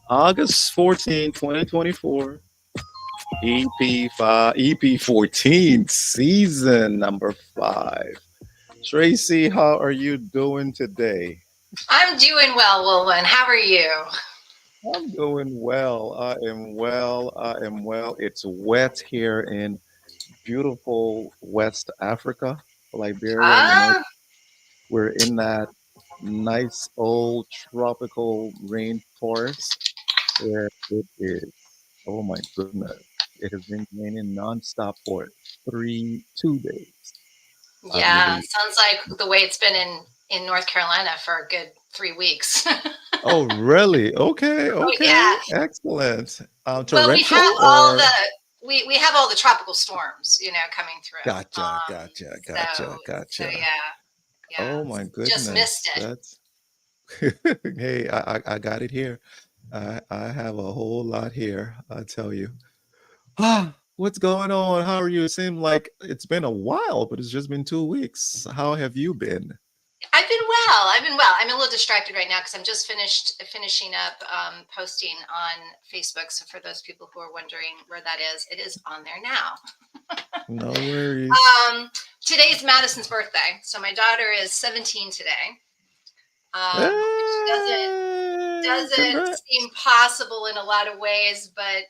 August 14, 2024. EP5, EP14, season number 5. Tracy, how are you doing today? I'm doing well, Wilwin. How are you? I'm doing well. I am well. I am well. It's wet here in beautiful West Africa, Liberia. You know, we're in that nice old tropical rainforest where it is. Oh my goodness. It has been raining nonstop for 2 days. Yeah, sounds like the way it's been in North Carolina for a good 3 weeks. Oh, really? Okay, Oh, okay. yeah. Excellent. Well, Torrential we have all the tropical storms, coming through. Gotcha. So yeah. Oh my goodness. Just missed it. That's hey, I got it here. I have a whole lot here, I tell you. What's going on? How are you? It seemed like it's been a while, but it's just been 2 weeks. How have you been? I've been well. I'm a little distracted right now because I'm just finishing up posting on Facebook. So for those people who are wondering where that is, it is on there now. No worries. Today's Madison's birthday. So my daughter is 17 today. Which doesn't seem possible in a lot of ways, but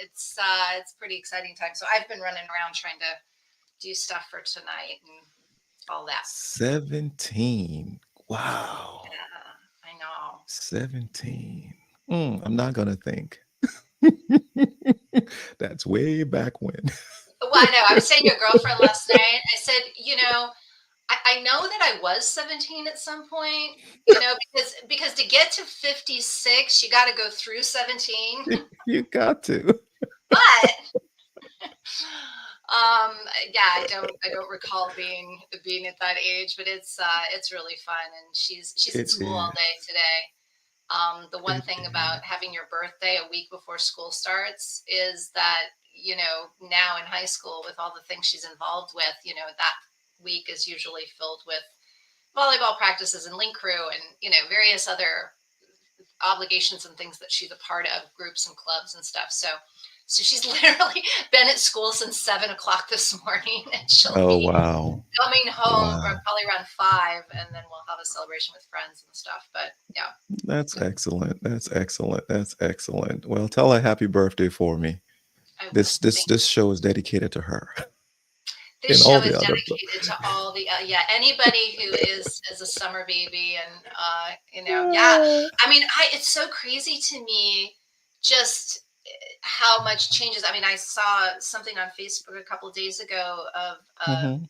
it's pretty exciting time. So I've been running around trying to do stuff for tonight and all that. 17. Wow. Yeah, I know. 17. I'm not gonna think. That's way back when. Well, I know. I was saying to your girlfriend last night, I said, I know that I was 17 at some point, because to get to 56, you got to go through 17. You got to. But yeah, I don't recall being at that age, but it's really fun, and she's in school all day today. The one thing about having your birthday a week before school starts is that now in high school, with all the things she's involved with, that week is usually filled with volleyball practices and link crew and various other obligations and things that she's a part of, groups and clubs and stuff. So she's literally been at school since 7 o'clock this morning, and she'll be coming home probably around 5, and then we'll have a celebration with friends and stuff. But yeah, that's excellent. That's excellent. That's excellent. Well, tell her happy birthday for me. This show is dedicated to her. This show is dedicated to all the anybody who is a summer baby, and I mean, it's so crazy to me just how much changes. I mean, I saw something on Facebook a couple of days ago of a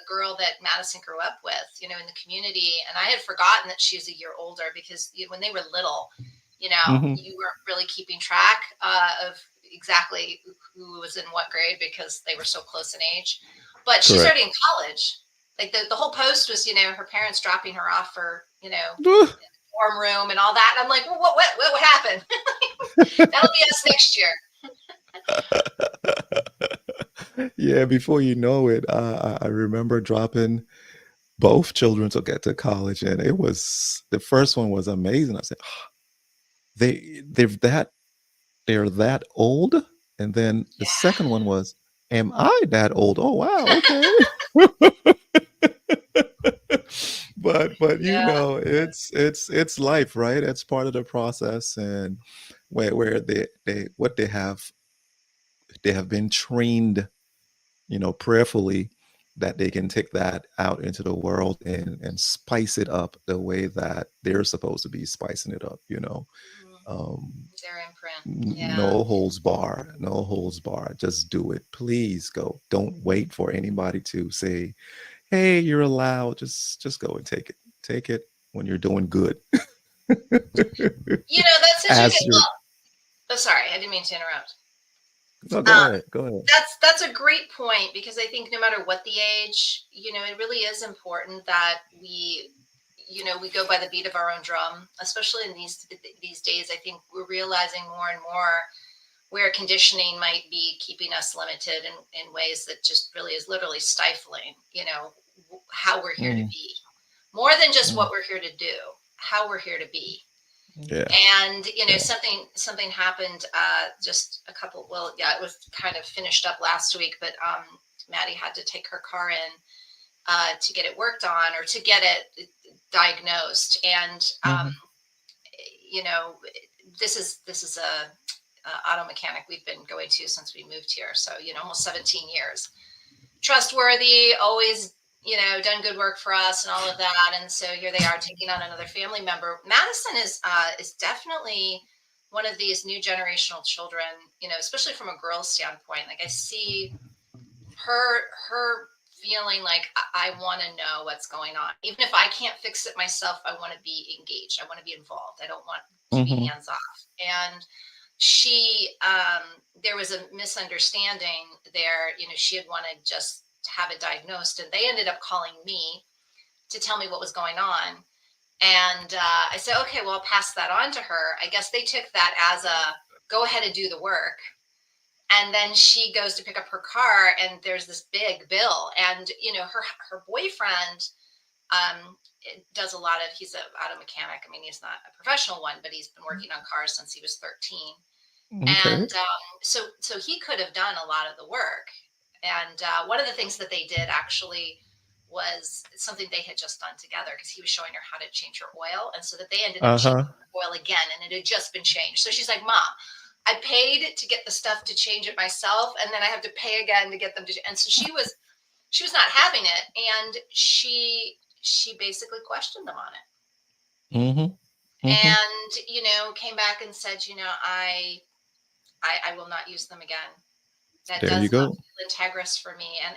girl that Madison grew up with, in the community, and I had forgotten that she was a year older because when they were little, you weren't really keeping track of exactly who was in what grade because they were so close in age. But she's Correct. already in college. Like the whole post was, her parents dropping her off for, dorm room and all that. And I'm like, well, what happened? That'll be us next year. Yeah, before you know it, I remember dropping both children to get to college, and it was the first one was amazing. I said, "Ah, they're that old," and then the second one was, "Am I that old? Oh wow, okay." But Yeah. it's life, right? It's part of the process, and where they what they have been trained, prayerfully, that they can take that out into the world and spice it up the way that they're supposed to be spicing it up. Mhm. Um, Their imprint. Yeah. no holds bar, no holds bar. Just do it. Please go. Don't wait for anybody to say, "Hey, you're allowed." Just go and take it. Take it when you're doing good. That's such a As good. you're Well, oh, sorry, I didn't mean to interrupt. no, go Um, ahead. Go ahead. that's a great point because I think no matter what the age, it really is important that we go by the beat of our own drum, especially in these days. I think we're realizing more and more where conditioning might be keeping us limited in ways that just really is literally stifling, how we're here to Mm, be. More than just mm. what we're here to do, how we're here to be. Yeah. And Yeah. something happened just a couple. Well, yeah, it was kind of finished up last week, but Maddie had to take her car in to get it worked on or to get it diagnosed. And Hmm. you know, this is a auto mechanic we've been going to since we moved here. So almost 17 years. Trustworthy, always done good work for us and all of that. And so here they are taking on another family member. Madison is definitely one of these new generational children. Especially from a girl's standpoint. Like I see her feeling like I want to know what's going on, even if I can't fix it myself. I want to be engaged. I want to be involved. I don't want to be Hmm. hands off. And she there was a misunderstanding there. She had wanted just to have it diagnosed, and they ended up calling me to tell me what was going on. And I said, okay, well, I'll pass that on to her. I guess they took that as a go ahead and do the work. And then she goes to pick up her car, and there's this big bill. And her boyfriend does a lot of. He's a auto mechanic. I mean, he's not a professional one, but he's been working on cars since he was 13. Okay. And so he could have done a lot of the work. And one of the things that they did actually was something they had just done together because he was showing her how to change her oil, and so that they ended up changing Uh-huh. the oil again, and it had just been changed. So she's like, "Mom, I paid to get the stuff to change it myself, and then I have to pay again to get them to." And so she was not having it, and she basically questioned them on it, Hmm. Hmm. and came back and said, I will not use them again. That There you does not go. feel integrous for me. And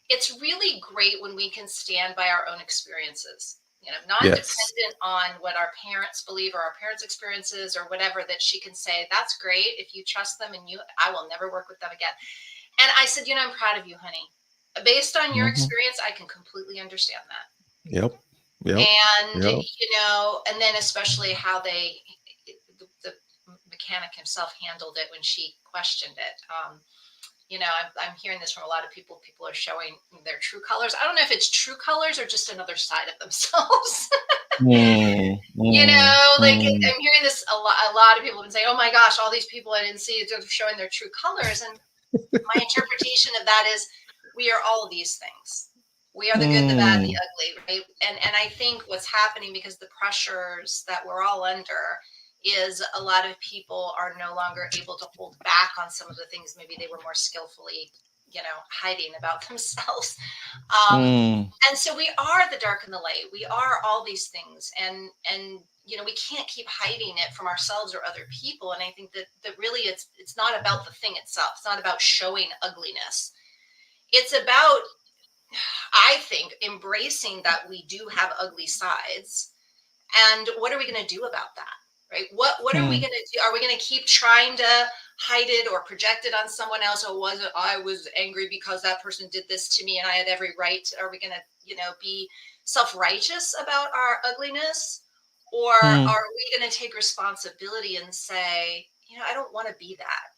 it's really great when we can stand by our own experiences, not Yes. dependent on what our parents believe or our parents' experiences or whatever, that she can say, that's great. If you trust them and I will never work with them again. And I said, I'm proud of you, honey. Based on your Hmm. experience, I can completely understand that. Yep. Yep. And Yep. and then especially how the mechanic himself handled it when she questioned it. I'm hearing this from a lot of people. People are showing their true colors. I don't know if it's true colors or just another side of themselves. Mm, mm, Like mm. I'm hearing this a lot. A lot of people have been saying, "Oh my gosh, all these people I didn't see are showing their true colors." And my interpretation of that is, we are all of these things. We are the good, the bad, the Mm. ugly, right? And I think what's happening, because the pressures that we're all under, is a lot of people are no longer able to hold back on some of the things maybe they were more skillfully, hiding about themselves. Um, Mm. and so we are the dark and the light. We are all these things, and we can't keep hiding it from ourselves or other people. And I think that really it's not about the thing itself. It's not about showing ugliness. It's about, I think, embracing that we do have ugly sides, and what are we going to do about that? right? What are we Hmm. going to do? Are we going to keep trying to hide it or project it on someone else? Or was it I was angry because that person did this to me and I had every right? Are we going to, be self-righteous about our ugliness? Or Hmm. are we going to take responsibility and say, I don't want to be that.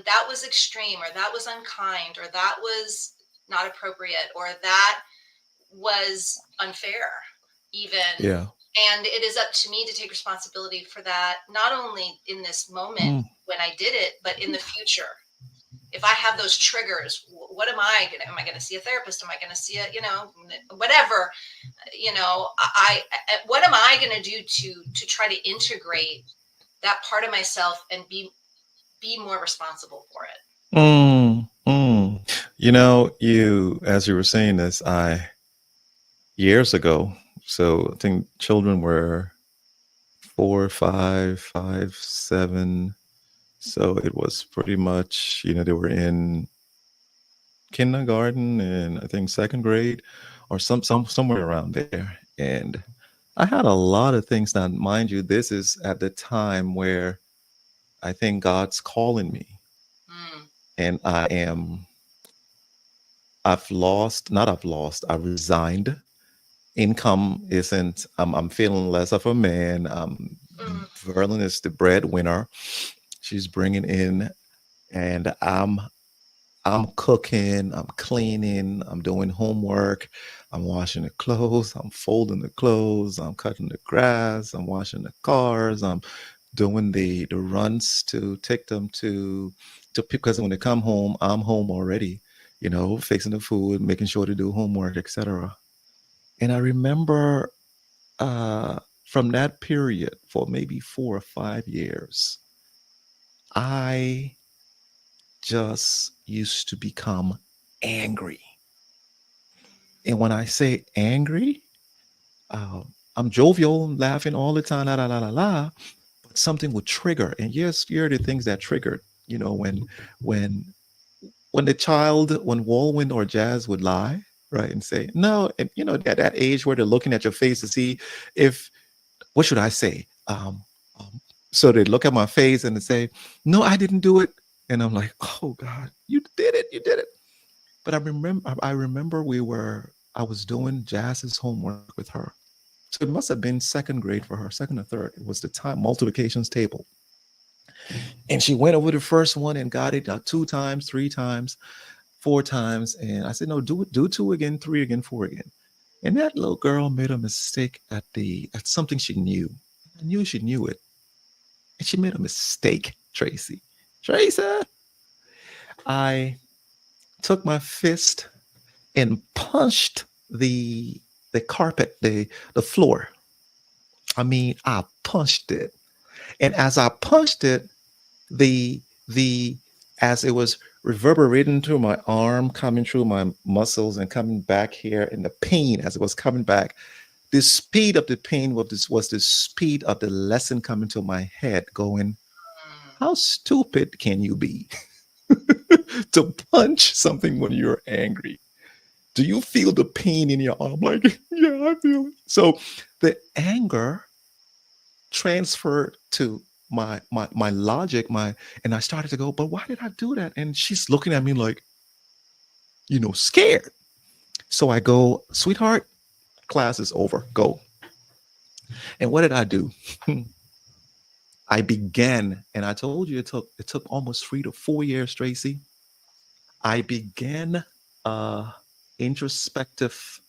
That was extreme, or that was unkind, or that was not appropriate, or that was unfair, even. Yeah. And it is up to me to take responsibility for that, not only in this moment Hmm. when I did it, but in the future. If I have those triggers, what am I going to see a therapist? Am I going to see whatever, what am I going to do to try to integrate that part of myself and be more responsible for it? Mm, mm. As you were saying this, years ago, so I think children were 4, 5, 7. So it was pretty much, they were in kindergarten and I think second grade or somewhere around there. And I had a lot of things now, mind you, this is at the time where I think God's calling me. Mm, And I've resigned. Income isn't, I'm feeling less of a man. mm, Verlin is the breadwinner. She's bringing in, and I'm cooking, I'm cleaning, I'm doing homework, I'm washing the clothes, I'm folding the clothes, I'm cutting the grass, I'm washing the cars, I'm doing the runs to take them to because when they come home, I'm home already, fixing the food, making sure to do homework, etc. And I remember from that period for maybe 4 or 5 years, I just used to become angry. And when I say angry, I'm jovial, laughing all the time, la la la la la. But something would trigger, and yes, here are the things that triggered. When when when Walwyn or Jazz would lie, right, and say no, and at that age where they're looking at your face to see if what should I say? Um, so they look at my face and they say, "No, I didn't do it," and I'm like, "Oh God, you did it! You did it!" But I remember I was doing Jazz's homework with her. So it must have been second grade for her, second or third. It was the time multiplications table. And she went over the first one and got it 2 times, 3 times, 4 times. And I said, no, do two again, three again, four again. And that little girl made a mistake at something she knew. I knew she knew it. And she made a mistake, Tracy. Tracy, I took my fist and punched the carpet, the floor. I mean, I punched it. And as I punched it, the the as it was reverberating through my arm, coming through my muscles and coming back here, and the pain as it was coming back, the speed of the pain was the speed of the lesson coming to my head, going, mm. how stupid can you be to punch something when you're angry? Do you feel the pain in your arm? Like, yeah, I feel it. So the anger transferred to my logic, and I started to go, but why did I do that? And she's looking at me like, scared. So I go, sweetheart, class is over. Go. And what did I do? I began, and I told you it took almost 3 to 4 years, Tracy. I began a introspective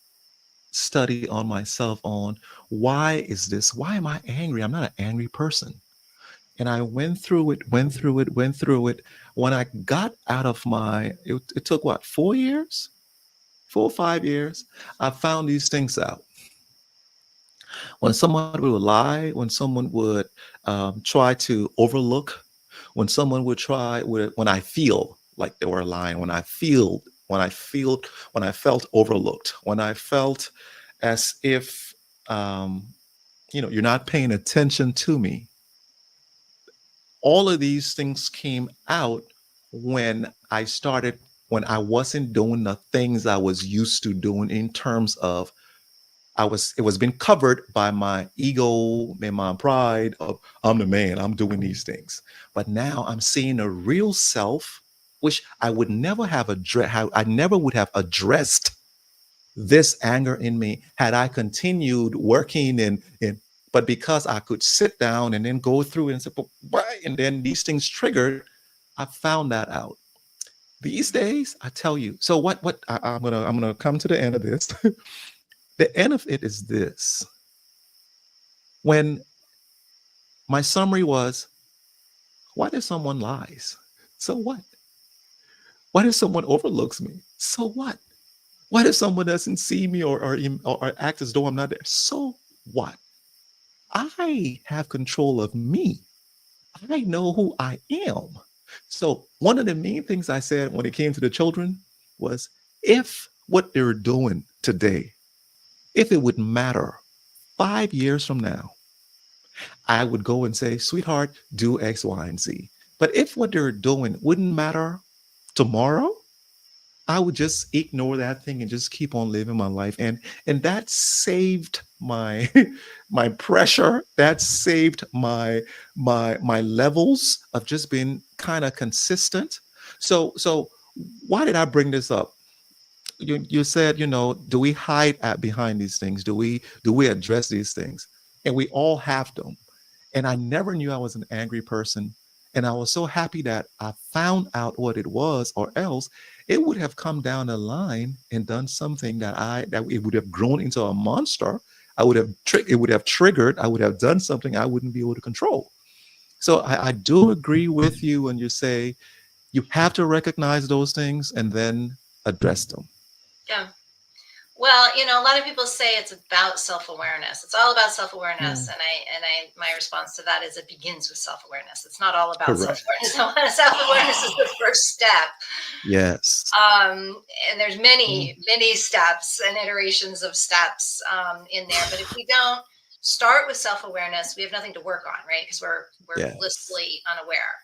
study on myself on why is this? Why am I angry? I'm not an angry person. And I went through it, went through it, went through it. When I got out of it took what, 4 years, 4 or 5 years. I found these things out. When someone would lie, when someone would try to overlook, when I feel like they were lying, when I felt overlooked, when I felt as if you're not paying attention to me, all of these things came out when I wasn't doing the things I was used to doing in terms of it was being covered by my ego and my pride of I'm the man, I'm doing these things. But now I'm seeing a real self, which I would never have I never would have addressed this anger in me had I continued working but because I could sit down and then go through and say, but why? And then these things triggered, I found that out. These days, I tell you. So I'm gonna come to the end of this. The end of it is this. When my summary was, what if someone lies? So what? What if someone overlooks me? So what? What if someone doesn't see me or act as though I'm not there? So what? I have control of me. I know who I am. So one of the main things I said when it came to the children was, if what they're doing today, if it would matter 5 years from now, I would go and say, sweetheart, do X, Y, and Z. But if what they're doing wouldn't matter tomorrow, I would just ignore that thing and just keep on living my life. And that saved my my pressure. That saved my levels of just being kind of consistent. So why did I bring this up? You said, do we hide behind these things? Do we address these things? And we all have them. And I never knew I was an angry person. And I was so happy that I found out what it was, or else it would have come down the line and done something that it would have grown into a monster. It would have triggered, I would have done something I wouldn't be able to control. So I do agree with you when you say you have to recognize those things and then address them. Yeah. Well, a lot of people say it's about self-awareness. It's all about self-awareness, Mm. my response to that is it begins with self-awareness. It's not all about Correct. self-awareness. Self-awareness is the first step. Yes. And there's Mm. many steps and iterations of steps in there. But if we don't start with self-awareness, we have nothing to work on, right? Because we're Yes. blissfully unaware,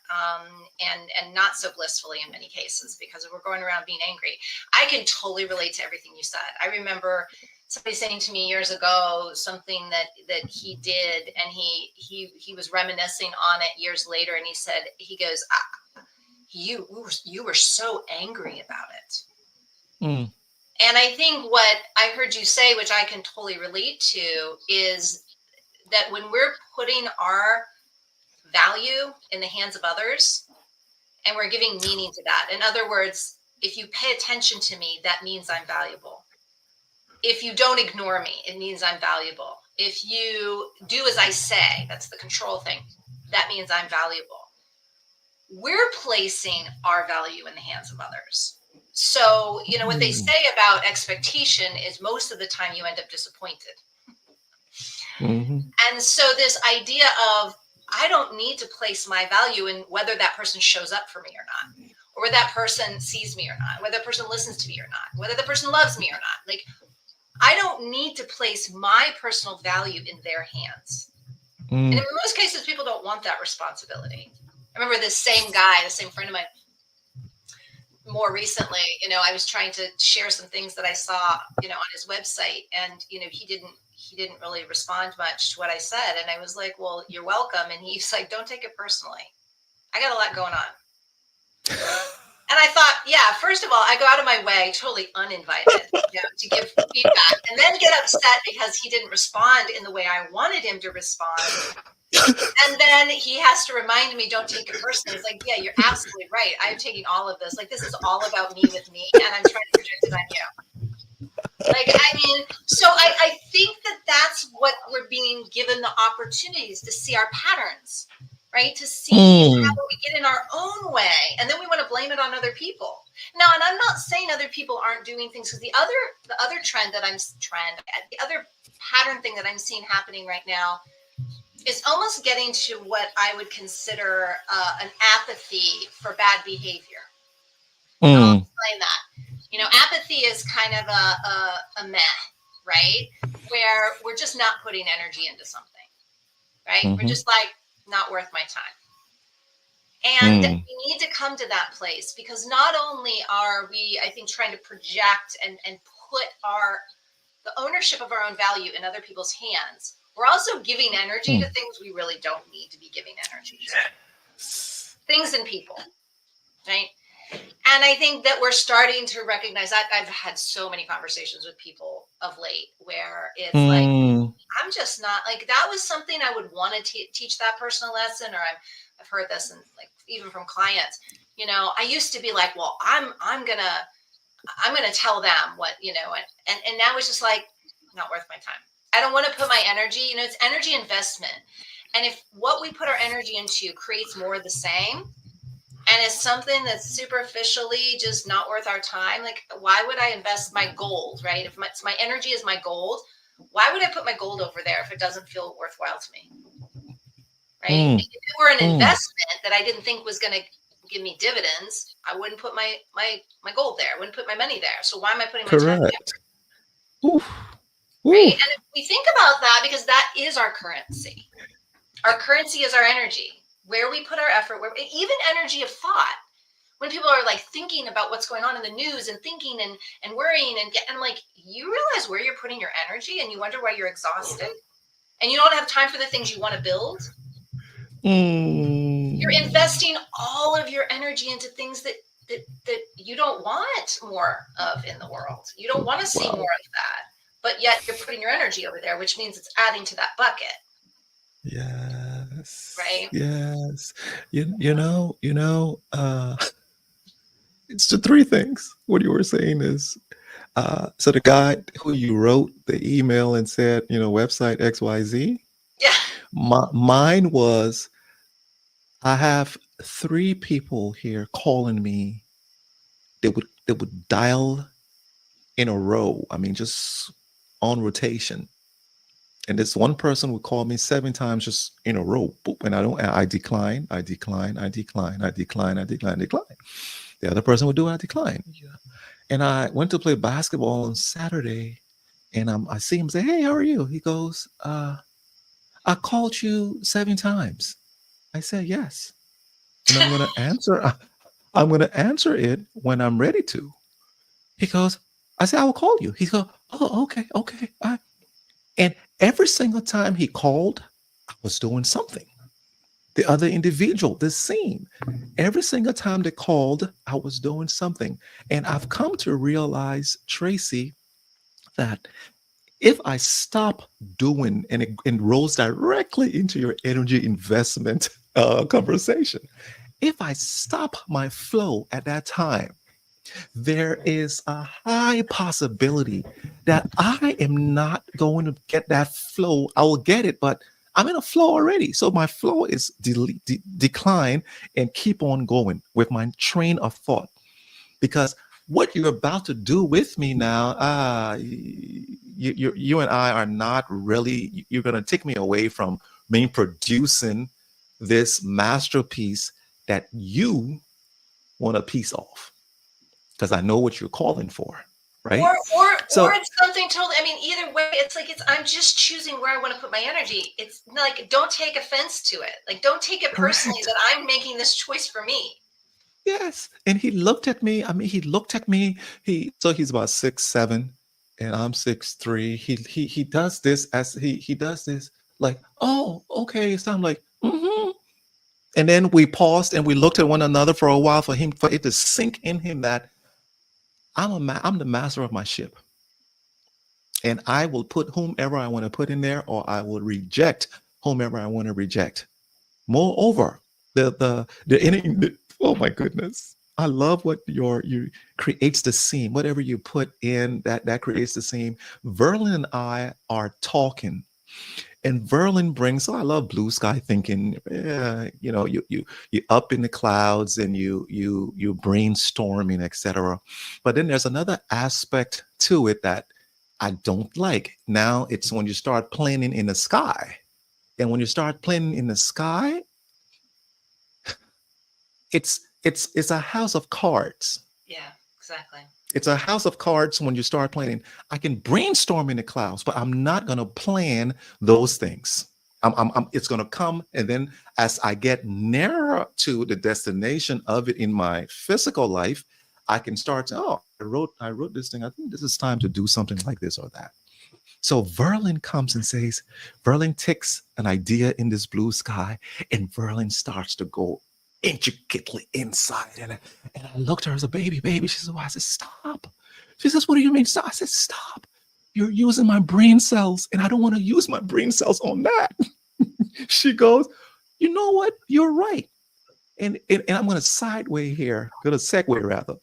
and not so blissfully in many cases, because we're going around being angry. I can totally relate to everything you said. I remember somebody saying to me years ago something that he did, and he was reminiscing on it years later, and he goes, you were so angry about it. Mm. And I think what I heard you say, which I can totally relate to, is that when we're putting our value in the hands of others and we're giving meaning to that. In other words, if you pay attention to me, that means I'm valuable. If you don't ignore me, it means I'm valuable. If you do as I say, that's the control thing, that means I'm valuable. We're placing our value in the hands of others. So, what they Mm. say about expectation is most of the time you end up disappointed. Mm-hmm. And so this idea of, I don't need to place my value in whether that person shows up for me or not, or whether that person sees me or not, whether that person listens to me or not, whether the person loves me or not. Like, I don't need to place my personal value in their hands. And in Mm. most cases, people don't want that responsibility. I remember this same guy, the same friend of mine, more recently, I was trying to share some things that I saw, on his website, and he didn't really respond much to what I said, and I was like, "Well, you're welcome." And he's like, "Don't take it personally. I got a lot going on." And I thought, yeah, first of all, I go out of my way, totally uninvited, to give feedback, and then get upset because he didn't respond in the way I wanted him to respond. And then he has to remind me, don't take it personally. It's like, yeah, you're absolutely right. I'm taking all of this. Like, this is all about me with me, and I'm trying to project it on you. Like, I mean, so I think that that's what we're being given, the opportunities to see our patterns, right? To see Mm. how we get in our own way, and then we want to blame it on other people. Now, and I'm not saying other people aren't doing things, because the other the other pattern thing that I'm seeing happening right now is almost getting to what I would consider an apathy for bad behavior. And I'll Mm. explain that. Apathy is kind of a meh, right? Where we're just not putting energy into something, right? We're Mm-hmm. just like, not worth my time. And Mm. we need to come to that place, because not only are we, I think, trying to project and put the ownership of our own value in other people's hands, we're also giving energy to things we really don't need to be giving energy to. Things and people, right? And I think that we're starting to recognize that. I've had so many conversations with people of late where it's like, I'm just not like, that was something I would want to teach that person a lesson, or I've heard this, and like even from clients, you know, I used to be like, well, I'm gonna tell them what, you know, and now it's just like, not worth my time. I don't want to put my energy, you know, it's energy investment. And if what we put our energy into creates more of the same, and it's something that's superficially just not worth our time, like, why would I invest my gold, right? If my energy is my gold, why would I put my gold over there if it doesn't feel worthwhile to me, right? If it were an investment that I didn't think was going to give me dividends, I wouldn't put my gold there. I wouldn't put my money there. So why am I putting my time there? Oof. Right? And if we think about that, because that is our currency. Our currency is our energy. Where we put our effort, even energy of thought. When people are like thinking about what's going on in the news and thinking and worrying and like, you realize where you're putting your energy, and you wonder why you're exhausted and you don't have time for the things you want to build. You're investing all of your energy into things that you don't want more of in the world. You don't want to see more of that, but yet you're putting your energy over there, which means it's adding to that bucket. Yes. Right. Yes. You know, it's the three things. What you were saying is, so the guy who you wrote the email and said, you know, website XYZ. Yeah. Mine was, I have 3 people here calling me. They would dial in a row. I mean, just on rotation. And this one person would call me 7 times just in a row. And I decline. The other person would do it, I decline. And I went to play basketball on Saturday, and I see him say, "Hey, how are you?" He goes, "I called you 7 times." I said, "Yes." And I'm going to answer. I'm going to answer it when I'm ready to. He goes, I said, "I will call you." He goes, "Oh, okay. And every single time he called, I was doing something. The other individual, the same. Every single time they called, I was doing something. And I've come to realize, Tracy, that if I stop doing, and it rolls directly into your energy investment conversation, if I stop my flow at that time, there is a high possibility that I am not going to get that flow. I will get it, but I'm in a flow already. So my flow is decline and keep on going with my train of thought. Because what you're about to do with me now, you and I are not really, you're going to take me away from me producing this masterpiece that you want a piece of. Because I know what you're calling for, right? Or it's something totally. I mean, either way, it's like I'm just choosing where I want to put my energy. It's like, don't take offense to it. Like, don't take it personally that I'm making this choice for me. Yes. And he looked at me. I mean, he looked at me. So he's about 6'7", and I'm 6'3". He does this as he does this like, oh, okay. So I'm like, mm-hmm. And then we paused and we looked at one another for a while for it to sink in him that I'm the master of my ship. And I will put whomever I want to put in there, or I will reject whomever I want to reject. Moreover, oh my goodness, I love what you creates the scene. Whatever you put in, that creates the scene. Verlin and I are talking, and Verlin brings. So I love blue sky thinking. You know, you up in the clouds and you brainstorming, etc. But then there's another aspect to it that I don't like. Now it's when you start planning in the sky. And when you start planning in the sky, it's a house of cards. Yeah, exactly. It's a house of cards when you start planning. I can brainstorm in the clouds, but I'm not going to plan those things. It's going to come, and then as I get nearer to the destination of it in my physical life, I can start to, I wrote this thing. I think this is time to do something like this or that. So Verlin comes and says, Verlin takes an idea in this blue sky, and Verlin starts to go intricately inside. And I looked at her as a baby, baby. She says, well, I said, stop. She says, what do you mean? Stop? I said, stop. You're using my brain cells, and I don't want to use my brain cells on that. She goes, you know what? You're right. And I'm going to sideway here, going to segue rather.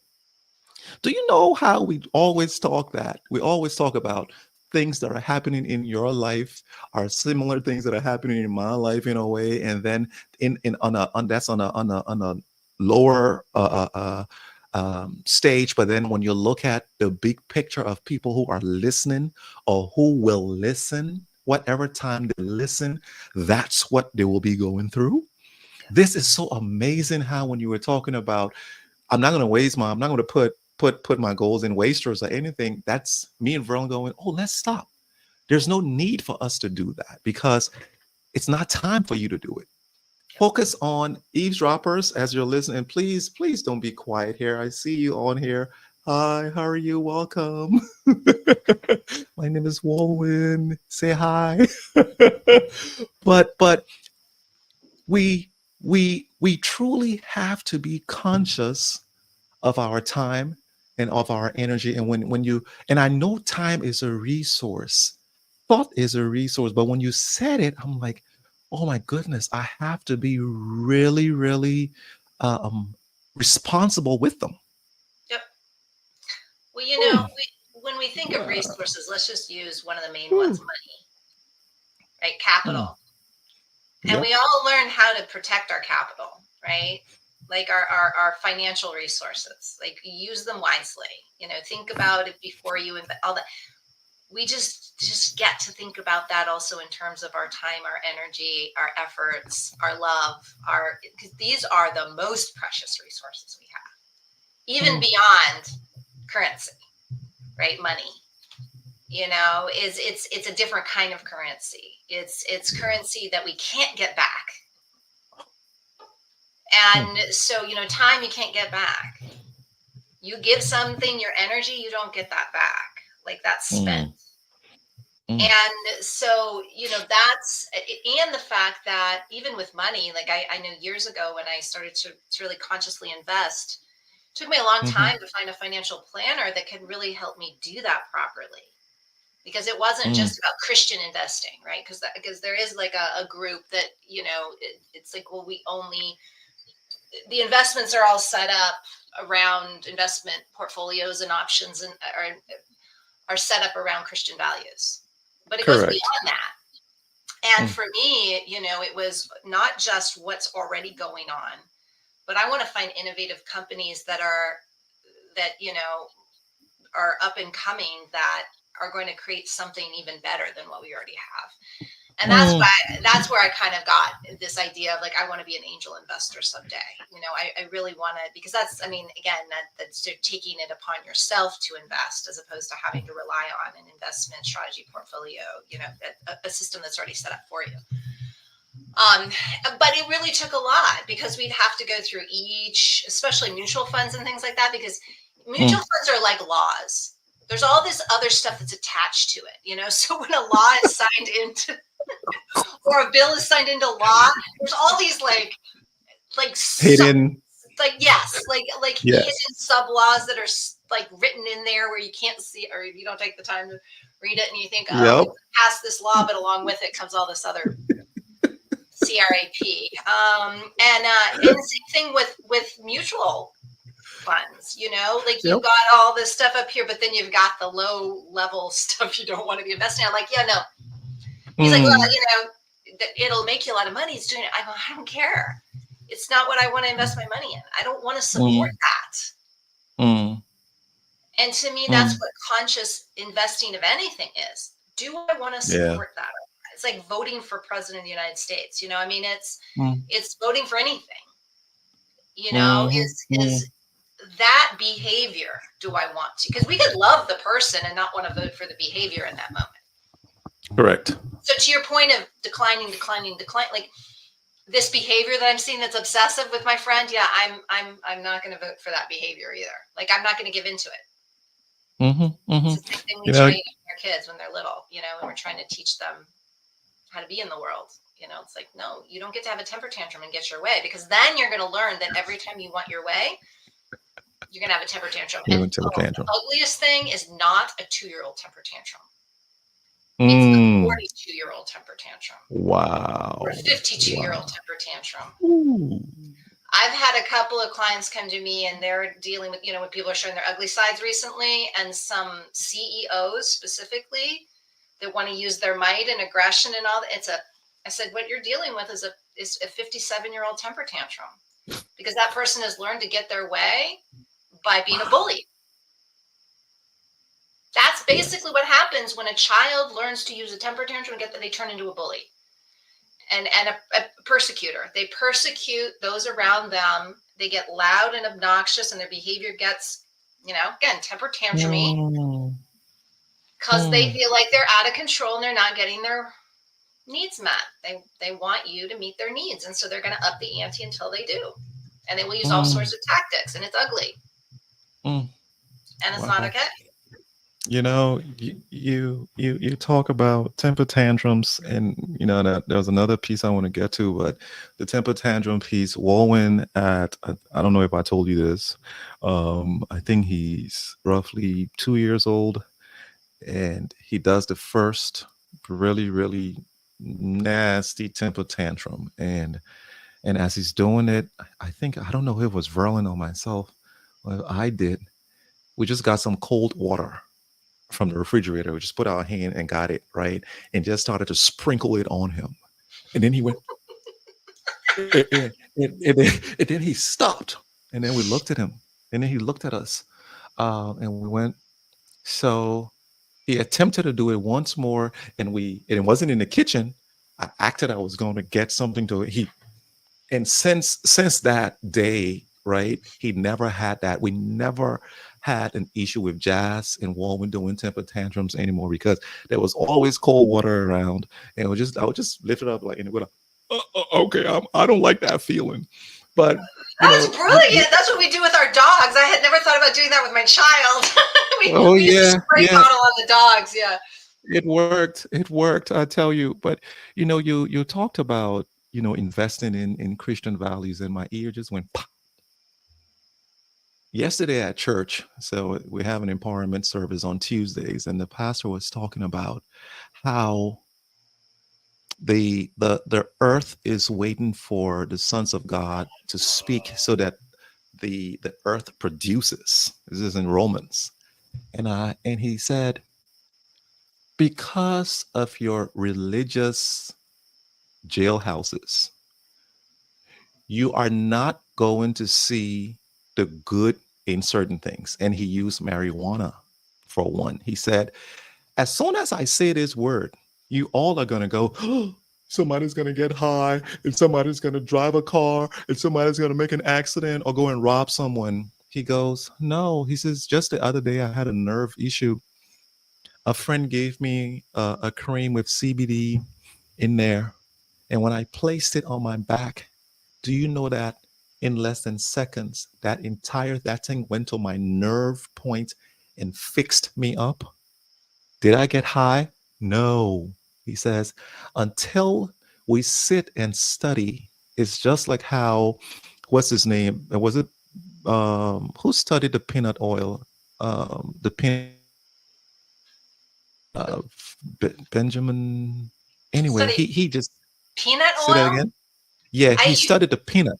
Do you know how we always talk that? We always talk about things that are happening in your life are similar things that are happening in my life in a way, and then in on that's on a lower stage. But then when you look at the big picture of people who are listening or who will listen, whatever time they listen, that's what they will be going through. This is so amazing how when you were talking about I'm not going to put my goals in wasters or anything. That's me and Verlin going, oh, let's stop. There's no need for us to do that because it's not time for you to do it. Focus on eavesdroppers as you're listening. Please, please don't be quiet here. I see you on here. Hi, how are you? Welcome. My name is Walwyn. Say hi. but we truly have to be conscious of our time and of our energy. And when you and I know time is a resource, thought is a resource, but when you said it, I'm like, oh my goodness, I have to be really, really um, responsible with them. Yep. Well, Hmm. when we think of Yeah. resources, let's just use one of the main Hmm. ones, money, right? Capital. Hmm. And we Yep. all learn how to protect our capital, right? Like our financial resources, like use them wisely. Think about it before you invest all that. We just get to think about that also in terms of our time, our energy, our efforts, our love, because these are the most precious resources we have, even Hmm. beyond currency, right? Money, is it's a different kind of currency. It's currency that we can't get back. Hmm. And so, time you can't get back. You give something your energy, you don't get that back. Like that's spent. Hmm. Hmm. And so, that's, and the fact that even with money, like I know years ago when I started to really consciously invest, it took me a long Hmm. time to find a financial planner that could really help me do that properly. Because it wasn't Hmm. just about Christian investing, right? Because there is like a group that, it's like, well, the investments are all set up around investment portfolios and options and are set up around Christian values. But it goes Correct. beyond that. And Hmm. for me, it was not just what's already going on, but I want to find innovative companies that are up and coming that are going to create something even better than what we already have. And Hmm. that's where I kind of got this idea of like, I want to be an angel investor someday. I really want to, because that's, I mean, again, that's taking it upon yourself to invest as opposed to having to rely on an investment strategy portfolio, a system that's already set up for you. Um, but it really took a lot because we'd have to go through each, especially mutual funds and things like that, because Hmm. mutual funds are like laws. There's all this other stuff that's attached to it. So when a law is signed into or a bill is signed into law, there's all these like sub, Hidden. like yes, like hidden Yes. sub laws that are like written in there where you can't see or you don't take the time to read it and you think, oh, we Yep. passed this law, but along with it comes all this other CRAP. And the same thing with mutual funds. Like you've Yep. got all this stuff up here, but then you've got the low level stuff you don't want to be investing in. I'm like, yeah, no. He's like, well, Hmm. it'll make you a lot of money. It's doing it. I don't care. It's not what I want to invest my money in. I don't want to support Hmm. that. Hmm. And to me, that's Hmm. what conscious investing of anything is. Do I want to Yeah. support that? It's like voting for president of the United States. I mean, Hmm. it's voting for anything. Hmm. Hmm. Is that behavior? Do I want to? Because we could love the person and not want to vote for the behavior in that moment. Correct. So to your point of decline, like this behavior that I'm seeing that's obsessive with my friend, yeah, I'm not going to vote for that behavior either. Like I'm not going to give into it. Hmm. Hmm. It's the same thing we You know, trade our kids when they're little, and we're trying to teach them how to be in the world. It's like, no, you don't get to have a temper tantrum and get your way, because then you're going to learn that every time you want your way, you're going to have a temper tantrum. You And went to the the tantrum. ugliest thing is not a 2-year-old temper tantrum. It's the Mm, 42-year-old temper tantrum or a wow. 52-year-old Wow. temper tantrum. Ooh. I've had a couple of clients come to me and they're dealing with, when people are showing their ugly sides recently, and some CEOs specifically that want to use their might and aggression and all that. I said, what you're dealing with is a 57-year-old temper tantrum, because that person has learned to get their way by being a Wow. bully. That's Yes. basically what happens when a child learns to use a temper tantrum and they turn into a bully and a persecutor. They persecute those around them. They get loud and obnoxious, and their behavior gets, again, temper tantrumy, Mm, because they mm, feel like they're out of control and they're not getting their needs met. They want you to meet their needs, and so they're going to up the ante until they do. And they will use all sorts mm, of tactics, and it's ugly, mm. and it's not Wow. okay. You talk about temper tantrums, and that there was another piece I want to get to, but the temper tantrum piece, Walwyn I don't know if I told you this. I think he's roughly 2 years old, and he does the first really, really nasty temper tantrum, and as he's doing it, I think, I don't know if it was Verlin or myself. Well, I did. We just got some cold water from the refrigerator. We just put our hand and got it right, and just started to sprinkle it on him. And then he went, and then he stopped. And then we looked at him, and then he looked at us, and we went. So he attempted to do it once more, and it wasn't in the kitchen. I acted I was going to get something to it. And since that day, right, he never had that. We never had an issue with Jazz and Walwyn doing temper tantrums anymore, because there was always cold water around, and I would just lift it up, like, and it would, okay, I don't like that feeling, but That's you brilliant. That's what we do with our dogs. I had never thought about doing that with my child. oh we use a yeah, spray yeah, bottle on the dogs. Yeah. it worked, I tell you. But you talked about investing in Christian values, and my ear just went pop yesterday at church. So we have an empowerment service on Tuesdays, and the pastor was talking about how the earth is waiting for the sons of God to speak, so that the earth produces. This is in Romans. And he said, because of your religious jailhouses, you are not going to see the good in certain things. And he used marijuana for one. He said, as soon as I say this word, you all are going to go, oh, somebody's going to get high, and somebody's going to drive a car, and somebody's going to make an accident or go and rob someone. He goes, no. He says, just the other day I had a nerve issue. A friend gave me a cream with CBD in there. And when I placed it on my back, do you know that in less than seconds, that thing went to my nerve point and fixed me up? Did I get high? No. He says, until we sit and study, it's just like how, what's his name? Was it, who studied the peanut oil? The peanut Benjamin. Anyway, Study he just peanut say that oil. again. Yeah, he I studied the peanut.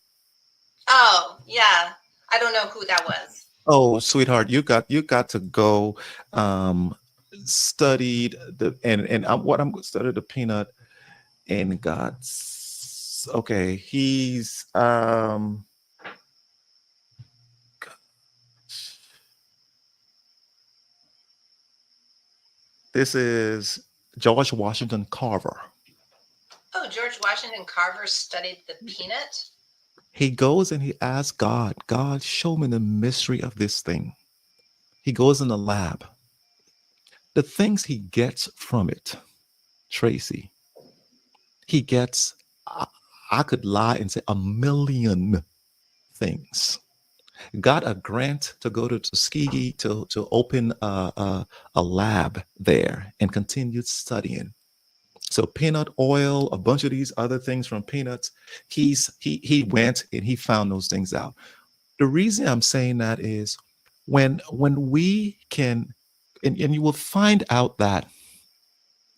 Oh, yeah. I don't know who that was. Oh, sweetheart, you got to go. Um, Studied the and what I'm studied the peanut and got. Okay, he's this is George Washington Carver. Oh, George Washington Carver studied the peanut. He goes and he asks God, God, show me the mystery of this thing. He goes in the lab. The things he gets from it, Tracy, he gets, I, I could lie and say a million things. got a grant to go to Tuskegee to open a lab there and continued studying. So peanut oil, a bunch of these other things from peanuts. He went and he found those things out. The reason I'm saying that is when we can, and you will find out that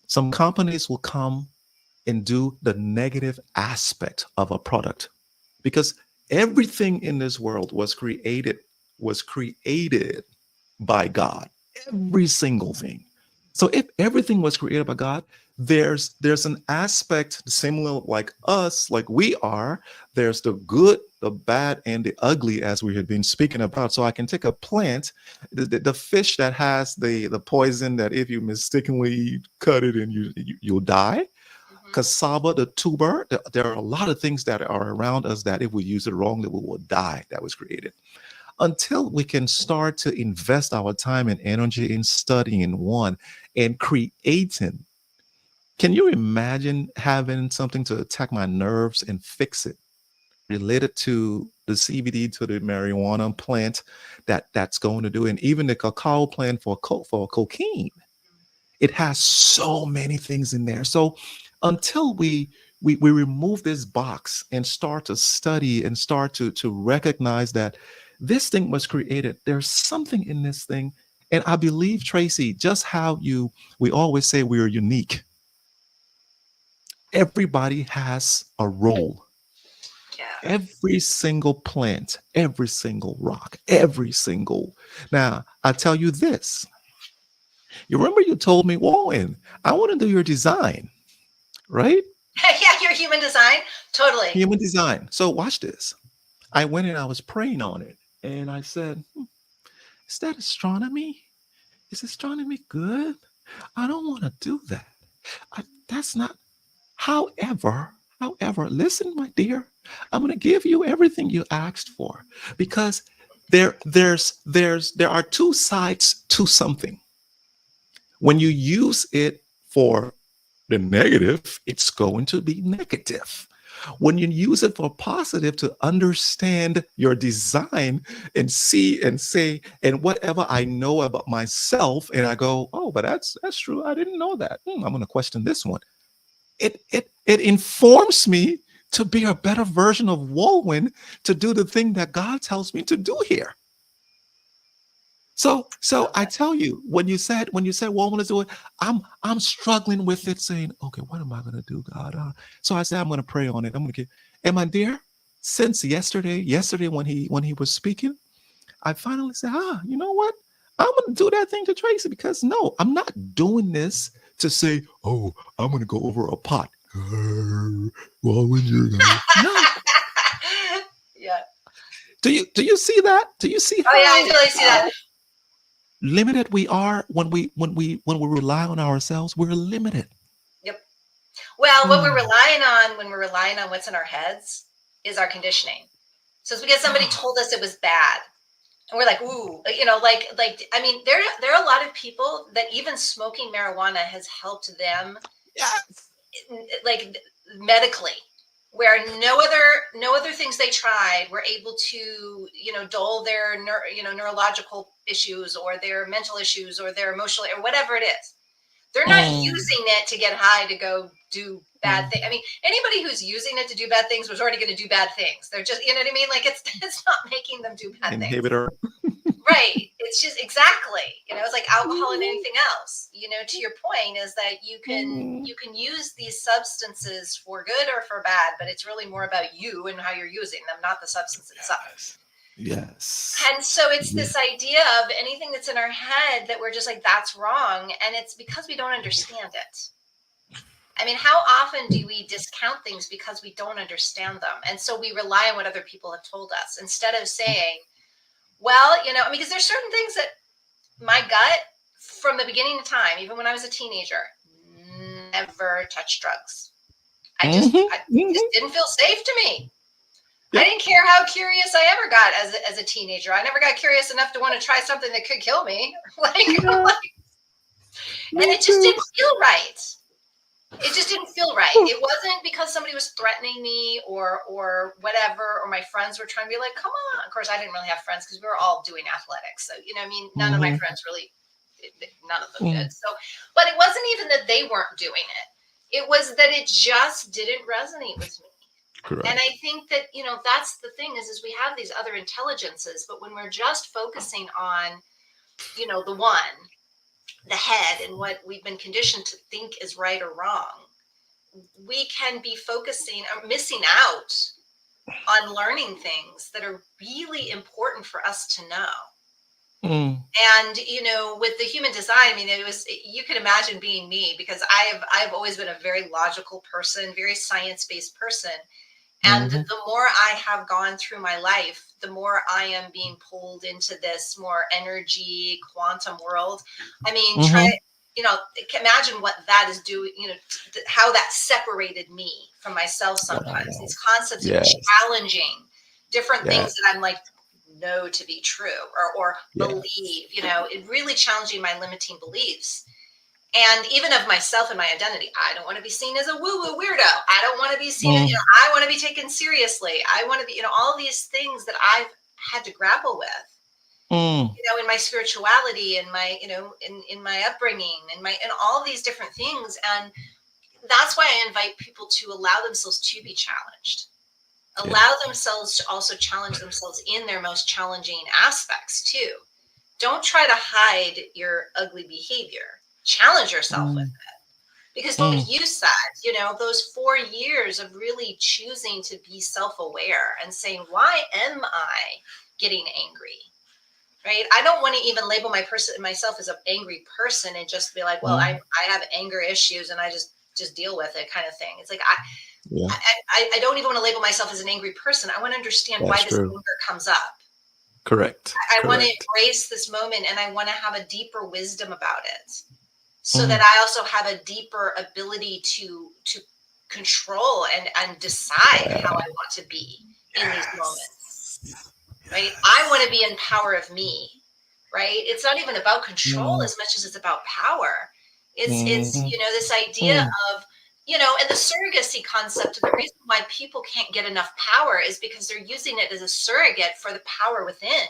some companies will come and do the negative aspect of a product, because everything in this world was created by God. Every single thing. So if everything was created by God, there's an aspect similar like us, like we are. There's the good, the bad, and the ugly, as we had been speaking about. So I can take a plant, the fish that has the poison that if you mistakenly cut it and you'll die. Hmm. Cassava, the tuber, there are a lot of things that are around us that if we use it wrongly, we will die. That was created. Until we can start to invest our time and energy in studying one and creating. Can you imagine having something to attack my nerves and fix it related to the CBD, to the marijuana plant that's going to do, and even the cacao plant for cocaine? It has so many things in there. So until we remove this box and start to study and start to recognize that this thing was created, there's something in this thing. And I believe, Tracy, just how we always say we are unique. Everybody has a role. Yeah. Every single plant, every single rock, every single. Now, I tell you this. You remember you told me, Warren, I want to do your design, right? Yeah, your human design. Totally. Human design. So watch this. I went and I was praying on it, and I said, "Is that astronomy? Is astronomy good? I don't want to do that. That's not." However, listen, my dear, I'm going to give you everything you asked for, because there are two sides to something. When you use it for the negative, it's going to be negative. When you use it for positive, to understand your design and see and say, and whatever I know about myself, and I go, oh, but that's true. I didn't know that. I'm going to question this one. It informs me to be a better version of Walwyn, to do the thing that God tells me to do here. So Love I that. tell you, when you said, well, I want to do it, I'm struggling with it, saying, okay, what am I gonna do, God? So I said, I'm gonna pray on it. I'm gonna get. And my dear, since yesterday when he was speaking, I finally said, you know what? I'm gonna do that thing to Tracy, because no, I'm not doing this to say, oh, I'm gonna go over a pot. Well, when you're gonna no. Yeah. Do you see that? Do you see Oh yeah, I how totally see that. limited we are when we rely on ourselves? We're limited. Yep. Well, what we're Oh, relying on when we're relying on what's in our heads is our conditioning. So it's because somebody oh, told us it was bad, and we're like, ooh, like. I mean, there are a lot of people that even smoking marijuana has helped them, yes. like medically, where no other things they tried were able to dull their neurological issues or their mental issues or their emotional or whatever it is. They're not Mm, using it to get high to go do bad mm. things. I mean, anybody who's using it to do bad things was already going to do bad things. They're just, you know what I mean? Like it's not making them do bad things. Inhibitor. Right. It's just exactly, it's like alcohol and Mm, anything else. To your point is that you can mm. you can use these substances for good or for bad, but it's really more about you and how you're using them, not the substance itself. Yes. Yes. And so it's Yeah. this idea of anything that's in our head that we're just like, that's wrong. And it's because we don't understand it. I mean, how often do we discount things because we don't understand them? And so we rely on what other people have told us instead of saying, well, I mean, because there's certain things that my gut from the beginning of time, even when I was a teenager, never touched drugs. Hmm. It just Hmm. didn't feel safe to me. I Yep. didn't care how curious I ever got as a teenager. I never got curious enough to want to try something that could kill me. Yeah, And me it just too. didn't feel right. It just didn't feel right. It wasn't because somebody was threatening me or whatever, or my friends were trying to be like, come on. Of course, I didn't really have friends because we were all doing athletics. So, you know, I mean, none of my Mm-hmm. friends really, none of them Mm. did. So, but it wasn't even that they weren't doing it. It was that it just didn't resonate with me. And Correct. I think that, you know, that's the thing is we have these other intelligences, but when we're just focusing on, you know, the head and what we've been conditioned to think is right or wrong, we can be focusing or missing out on learning things that are really important for us to know. Mm. And you know, with the human design, I mean, you can imagine being me because I've always been a very logical person, very science-based person. And Mm-hmm. the more I have gone through my life, the more I am being pulled into this more energy quantum world. I mean, Mm-hmm. you know, imagine what that is doing, you know, how that separated me from myself sometimes. Wow. These concepts of Yes. challenging different things Yes. that I'm like, know to be true or Yes. believe, you know, it really challenging my limiting beliefs and even of myself and my identity. I don't want to be seen as a woo-woo weirdo. I don't want to be seen, you Mm. know, I want to be taken seriously. I want to be, you know, all these things that I've had to grapple with, Mm. you know, in my spirituality and my, you know, in my upbringing and in all these different things. And that's why I invite people to allow themselves to be challenged, Yeah. allow themselves to also challenge themselves in their most challenging aspects too. Don't try to hide your ugly behavior. Challenge yourself with Mm. it. Because like Mm. you said, you know, those 4 years of really choosing to be self-aware and saying, why am I getting angry? Right? I don't want to even label myself as an angry person and just be like, well, Mm. I have anger issues and I just deal with it kind of thing. It's like Yeah. I don't even want to label myself as an angry person. I want to understand why That's this true. anger comes up. Correct. I want to Correct. embrace this moment and I want to have a deeper wisdom about it so that Mm. I also have a deeper ability to control and decide how Yeah. I want to be in these moments. Yes. Right? I want to Yes. be in power of me. Right? It's not even about control Mm. as much as it's about power. It's Mm-hmm. you know this idea Mm. of you know and the surrogacy concept. The reason why people can't get enough power is because they're using it as a surrogate for the power within.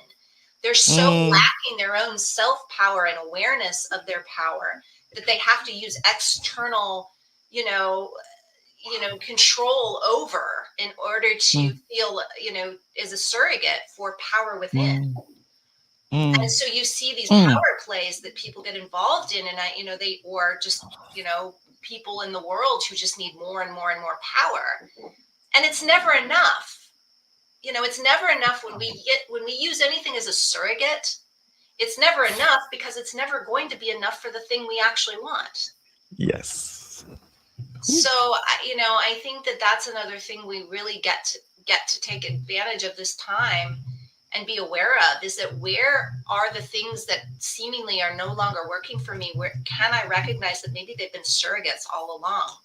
They're so Mm. lacking their own self power and awareness of their power that they have to use external, you know, control over in order to Mm. feel, as a surrogate for power within. Mm. And Mm. so you see these Mm. power plays that people get involved in, and they or just people in the world who just need more and more and more power, and it's never enough. It's never enough when we use anything as a surrogate. It's never enough because it's never going to be enough for the thing we actually want. Yes. So, I think that that's another thing we really get to take advantage of this time and be aware of is that where are the things that seemingly are no longer working for me? Where can I recognize that maybe they've been surrogates all along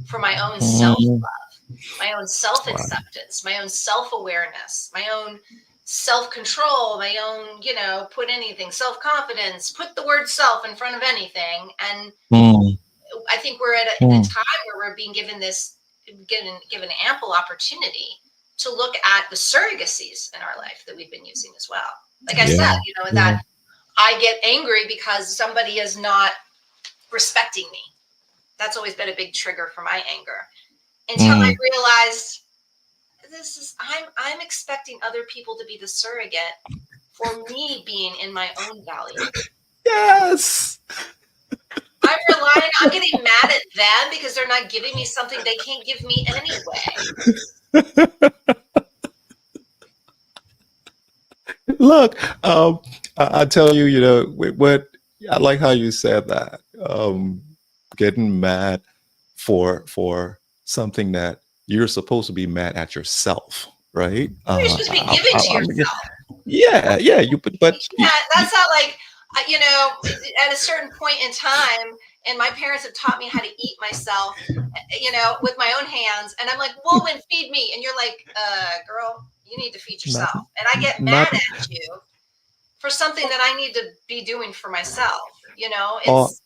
for my own self Mm. love, my own self Wow. acceptance, my own self awareness, my own self control, my own, put anything, self confidence, put the word self in front of anything. And Mm. I think we're at a Mm. time where we're being given ample opportunity to look at the surrogacies in our life that we've been using as well. Like I said, Yeah. that Yeah. I get angry because somebody is not respecting me. That's always been a big trigger for my anger. Until I Mm. realized I'm expecting other people to be the surrogate for me being in my own value. Yes. I'm getting mad at them because they're not giving me something they can't give me anyway. Look, I tell you, what I like how you said that. Getting mad for something that you're supposed to be mad at yourself, right? You're supposed to be giving to Yeah, yourself. yeah, yeah. You can't. That's not like at a certain point in time, and my parents have taught me how to eat myself, with my own hands. And I'm like, woman, feed me. And you're like, girl, you need to feed not, yourself. And I get mad not, at you for something that I need to be doing for myself. or It's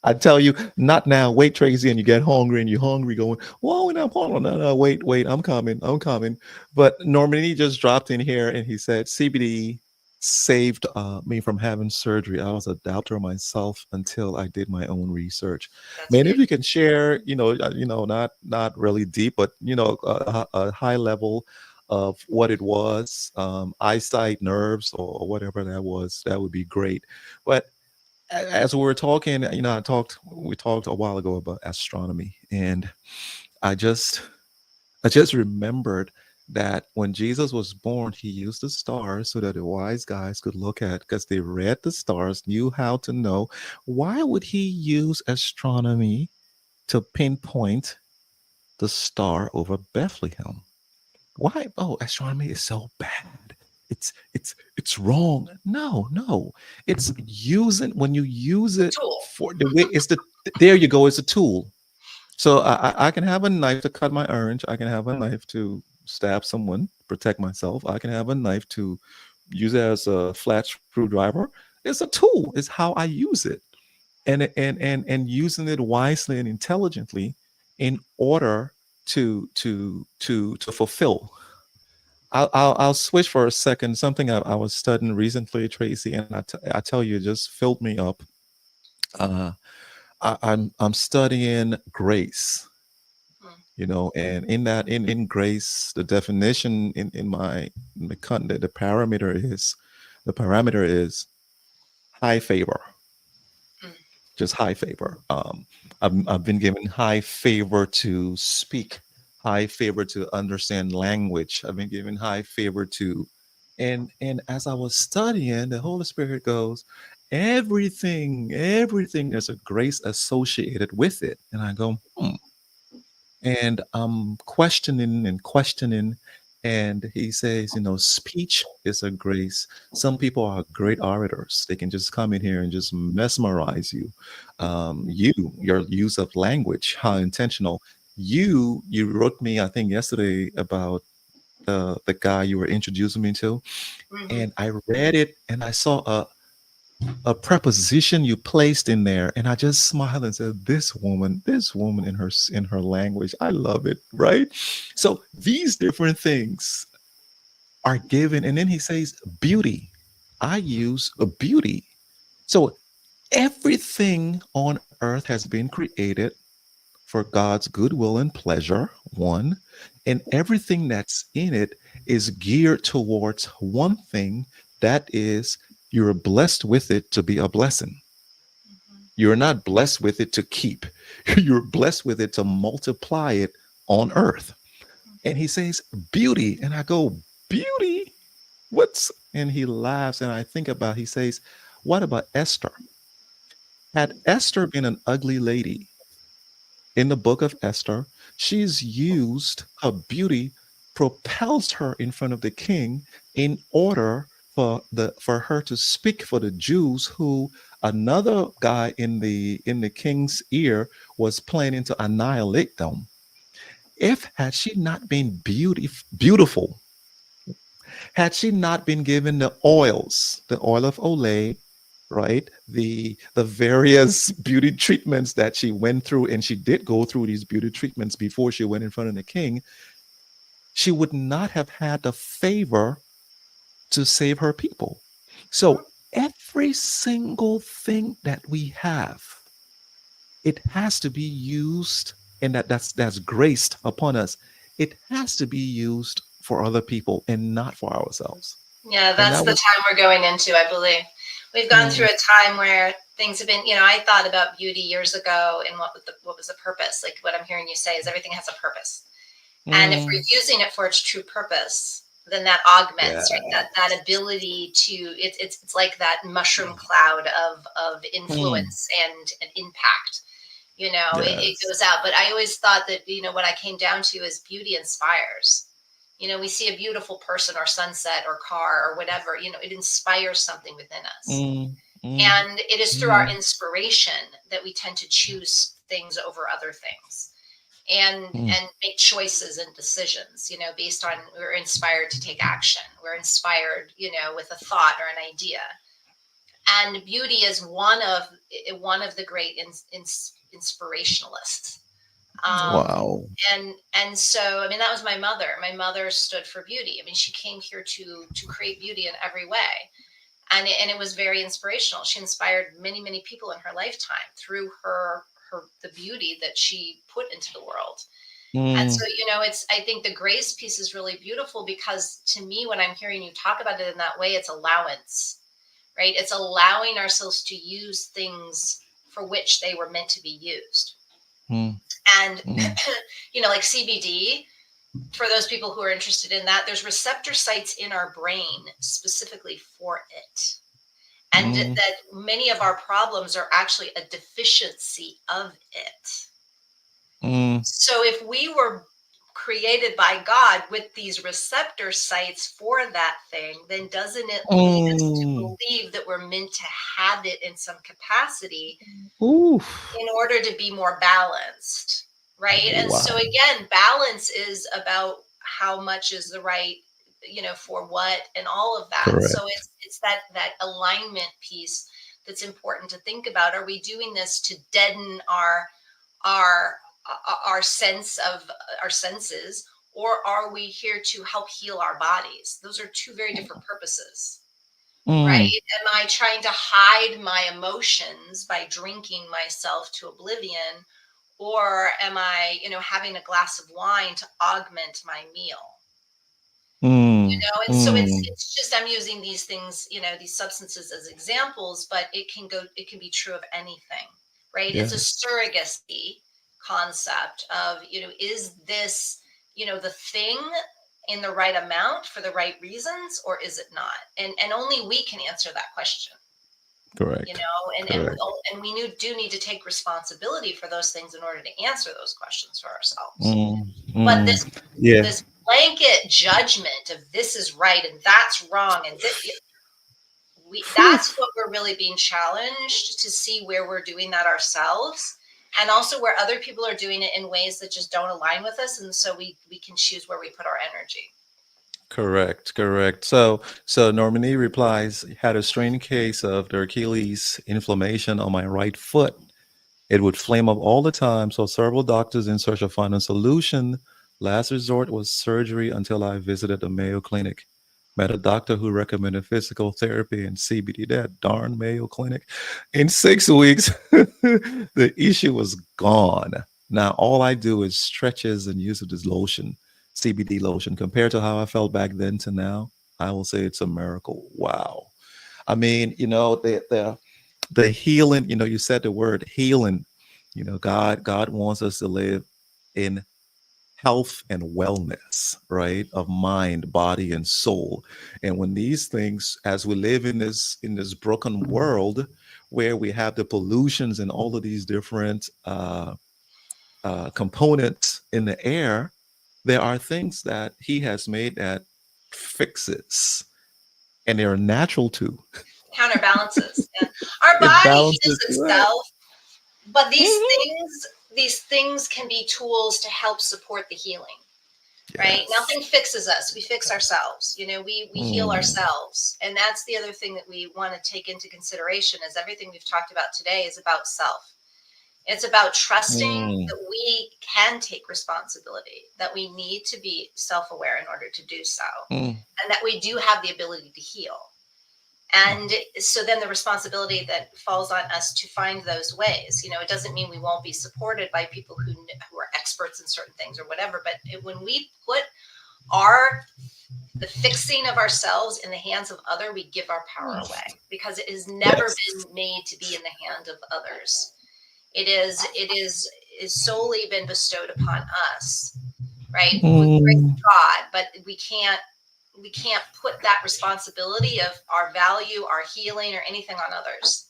I tell you, not now. Wait, Tracy, and you get hungry and you're hungry, going, whoa, and I'm hungry. No, no, wait, wait, I'm coming, I'm coming. But Normandy just dropped in here and he said CBD saved me from having surgery. I was a doubter myself until I did my own research. That's Man, if you beautiful. can share, not really deep, but a high level of what it was, eyesight, nerves, or whatever that was, that would be great. But as we were talking, we talked a while ago about astronomy, and I just, I just remembered that when Jesus was born, he used the stars so that the wise guys could look at, because they read the stars, knew how to know. Why would he use astronomy to pinpoint the star over Bethlehem? Why? Oh, astronomy is so bad. It's wrong. No, no. It's using, when you use It's it a tool. for the way, it's the, there you go, it's a tool. So I can have a knife to cut my orange. I can have a knife to stab someone, protect myself. I can have a knife to use it as a flat screwdriver. It's a tool. It's how I use it, and using it wisely and intelligently in order to fulfill. I'll switch for a second. Something I was studying recently, Tracy, and I tell you, it just filled me up. Uh, I'm studying grace, Mm, and in that, in grace, the definition in the the parameter is high favor, mm, just high favor. I've been given high favor to speak, high favor to understand language. I've been given high favor to, and as I was studying, the Holy Spirit goes, everything, there's a grace associated with it. And I go, and I'm questioning and questioning. And he says, speech is a grace. Some people are great orators. They can just come in here and just mesmerize you. Your use of language, how intentional. You wrote me, I think, yesterday about the guy you were introducing me to, mhm. and I read it and I saw a preposition you placed in there, and I just smiled and said, this woman in her language, I love it, right? So these different things are given. And then he says beauty. I use a beauty. So everything on earth has been created for God's goodwill and pleasure, one, and everything that's in it is geared towards one thing, that is, you're blessed with it to be a blessing. Mhm. You're not blessed with it to keep. You're blessed with it to multiply it on earth. And he says, beauty. And I go, beauty? What's, and he laughs. And I think about, he says, what about Esther? Had Esther been an ugly lady in the book of Esther, she's used, her beauty propels her in front of the king in order for her to speak for the Jews, who another guy in the king's ear was planning to annihilate them. If had she not been beautiful, had she not been given the oils, the oil of Olay, right? The various beauty treatments that she went through, and she did go through these beauty treatments before she went in front of the king, she would not have had the favor to save her people. So every single thing that we have, it has to be used, and that's graced upon us. It has to be used for other people and not for ourselves. Yeah, And that's that the was, time we're going into, I believe. We've gone through mm, a time where things have been, I thought about beauty years ago and what was the purpose? Like what I'm hearing you say is everything has a purpose. And if we're mm, using it for its true purpose, then that augments, right? yeah. That ability to it's like that mushroom cloud of Mm, influence and impact. It yes. goes out. But I always thought that, what I came down to is beauty inspires. We see a beautiful person or sunset or car or whatever, it inspires something within us. Mm, mm, And it is through our mm, inspiration that we tend to choose things over other things and mm, make choices and decisions, based on we're inspired to take action. We're inspired, with a thought or an idea. And beauty is one of the great inspirationalists. Um, Wow. and so, I mean, that was my mother. My mother stood for beauty. I mean, she came here to create beauty in every way, and it was very inspirational. She inspired many people in her lifetime through the beauty that she put into the world. And Mm, so, it's, I think the grace piece is really beautiful because to me, when I'm hearing you talk about it in that way, it's allowance, right? It's allowing ourselves to use things for which they were meant to be used. mm, And, mm, like CBD, for those people who are interested in that, there's receptor sites in our brain specifically for it. And mm, that many of our problems are actually a deficiency of it. mm, So if we were created by God with these receptor sites for that thing, then doesn't it lead us to mm. believe that we're meant to have it in some capacity Oof. in order to be more balanced, right? And so Wow. again, balance is about how much is the right, for what and all of that. So Correct. it's that alignment piece that's important to think about. Are we doing this to deaden our our sense of our senses, or are we here to help heal our bodies? Those are two very different purposes, right? Mm, Am I trying to hide my emotions by drinking myself to oblivion, or am I, having a glass of wine to augment my meal? mm, And so it's mm. it's just, I'm using these things, these substances as examples, but it can be true of anything, right? It's a Yes. surrogacy concept of, is this, the thing in the right amount for the right reasons, or is it not? And only we can answer that question. you Correct. know and and we, Correct. and we do need to take responsibility for those things in order to answer those questions for ourselves. Mm, But mm. this Yeah. this blanket judgment of this is right and that's wrong, and Phew. that's what we're really being challenged to see, where we're doing that ourselves, and also where other people are doing it in ways that just don't align with us, and so we can choose where we put our energy. Correct. Correct. So Normani replies, had a strained case of the Achilles inflammation on my right foot. It would flame up all the time, so several doctors in search of finding a solution. Last resort was surgery until I visited the Mayo Clinic. Met a doctor who recommended physical therapy and CBD. That darn Mayo Clinic. In 6 weeks, the issue was gone. Now all I do is stretches and use of this lotion, CBD lotion. Compared to how I felt back then to now, I will say it's a miracle. Wow. I mean, the healing, you said the word healing. God wants us to live in health and wellness, right? Of mind, body, and soul. And when these things, as we live in this broken world where we have the pollutions and all of these different components in the air, there are things that he has made that fixes, and they're natural too. Counterbalances, yeah. Our It body heals balances you out. itself, but these Mhm. things these things can be tools to help support the healing, right? Yes. Nothing fixes us. We fix ourselves. We heal Mm. ourselves. And that's the other thing that we want to take into consideration, is everything we've talked about today is about self. It's about trusting Mm. that we can take responsibility, that we need to be self-aware in order to do so, Mm. and that we do have the ability to heal. And so then the responsibility that falls on us to find those ways. It doesn't mean we won't be supported by people who are experts in certain things or whatever, but when we put our the fixing of ourselves in the hands of other, we give our power away, because it has never Yes. been made to be in the hand of others. It is solely been bestowed upon us, right? With grace Mm. of God, but we can't put that responsibility of our value, our healing, or anything on others.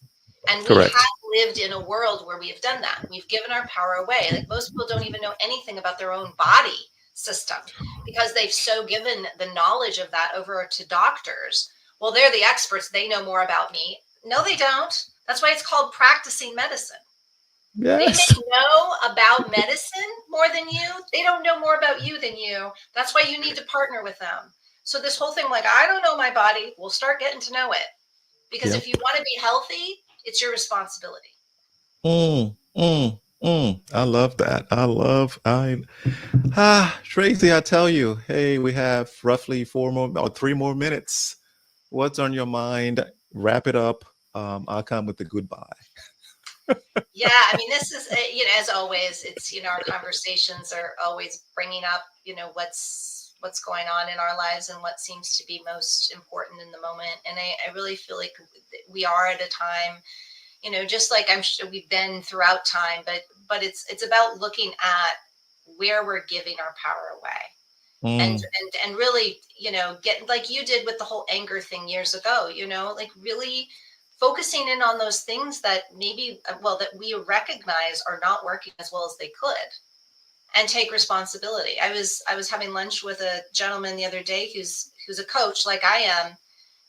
And we Correct. have lived in a world where we have done that. We've given our power away. Like, most people don't even know anything about their own body system, because they've so given the knowledge of that over to doctors. Well, they're the experts. They know more about me. No, they don't. That's why it's called practicing medicine. They may Yes. know about medicine more than you. They don't know more about you than you. That's why you need to partner with them. So this whole thing, like, I don't know my body, we'll start getting to know it, Because Yep. if you want to be healthy, it's your responsibility. I love that. Tracy, I tell you, hey, we have roughly 3 more minutes. What's on your mind? Wrap it up. I'll come with the goodbye. Yeah, I mean, this is, as always, it's, our conversations are always bringing up, what's going on in our lives and what seems to be most important in the moment. And I really feel like we are at a time, just like I'm sure we've been throughout time, but it's about looking at where we're giving our power away. And, Mm, and really, get like you did with the whole anger thing years ago, like really focusing in on those things that maybe, that we recognize are not working as well as they could, and take responsibility. I was having lunch with a gentleman the other day who's a coach like I am,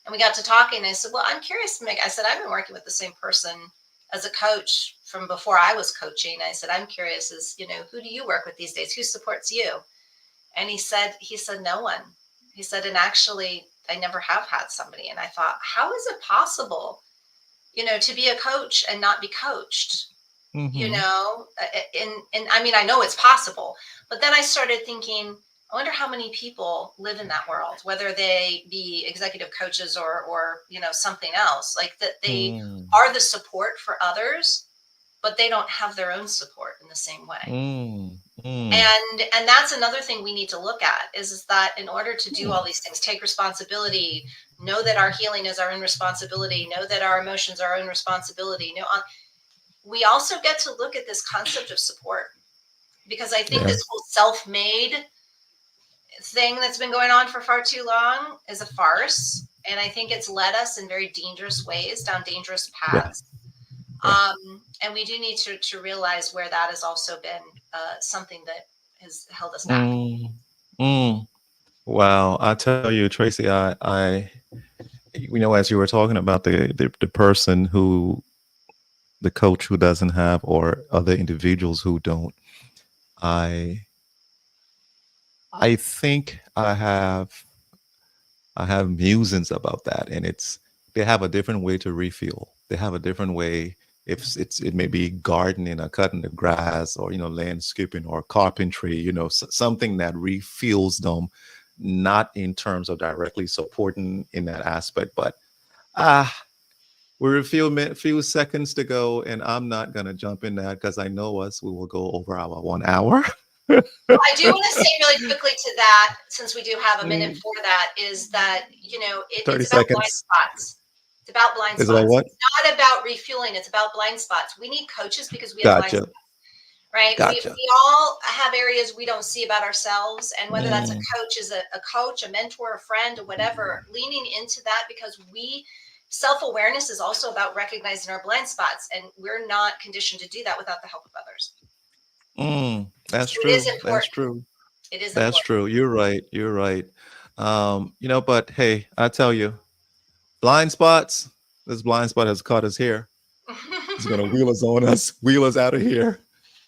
and we got to talking. And I said, well, I'm curious, Meg. I said, I've been working with the same person as a coach from before I was coaching. I said, I'm curious, who do you work with these days? Who supports you? And he said, no one. He said, and actually, I never have had somebody. And I thought, how is it possible, to be a coach and not be coached? mm-hmm. And I mean, I know it's possible, but then I started thinking, I wonder how many people live in that world, whether they be executive coaches or something else, like that they Mm, are the support for others, but they don't have their own support in the same way. mm, mm, And that's another thing we need to look at is that in order to do mm. all these things, take responsibility, know that our healing is our own responsibility, know that our emotions are our own responsibility. We also get to look at this concept of support, because I think Yeah. this whole self-made thing that's been going on for far too long is a farce. And I think it's led us in very dangerous ways down dangerous Yeah. paths. Yeah. And we do need to realize where that has also been something that has held us back. Mm, mm. Wow. I tell you, Tracy, as you were talking about the person who, the coach who doesn't have, or other individuals who don't, I, I think I have musings about that, and they have a different way to refuel. They have a different way. If it may be gardening or cutting the grass, or landscaping or carpentry, something that refuels them, not in terms of directly supporting in that aspect, but ah, we're a few seconds to go, and I'm not gonna jump in that because I know us. We will go over our 1 hour. Well, I do want to say really quickly to that, since we do have a minute Mm, for that, is that, 30 it's about blind seconds. spots. It's about blind Is about spots. what? It's not about refueling. It's about blind spots. We need coaches because we have blind Gotcha. spots, right? Gotcha. We all have areas we don't see about ourselves. And whether that's a Mm, coach, is a coach, a mentor, a friend, or whatever, leaning into that, because self-awareness is also about recognizing our blind spots. And we're not conditioned to do that without the help of others. that's So it is true. That's important. true. It is That's important. true. You're right. You're right. But hey, I tell you, blind spots. This blind spot has caught us here. It's gonna wheel us on us, wheel us out of here.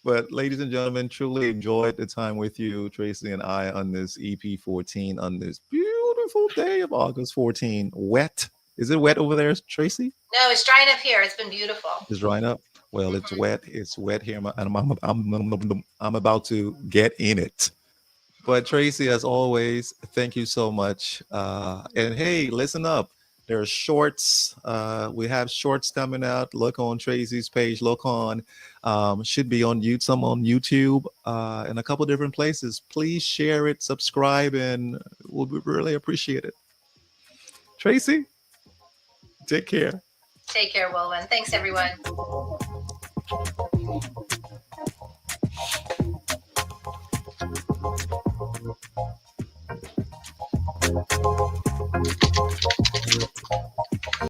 But ladies and gentlemen, truly enjoyed the time with you, Tracy and I, on this EP14, on this beautiful day of August 14. Wet. Is it wet over there, Tracy? No, it's drying up here. It's been beautiful. It's drying up. Well, it's Mhm. wet. It's wet here. I'm about to get in it. But Tracy, as always, thank you so much. And hey, listen up. There are shorts. We have shorts coming out. Look on Tracy's page. Look on, should be on YouTube, some on YouTube, and a couple different places. Please share it, subscribe, and we'll really appreciate it. Tracy, take care. Take care, Wilwyn. Thanks, everyone.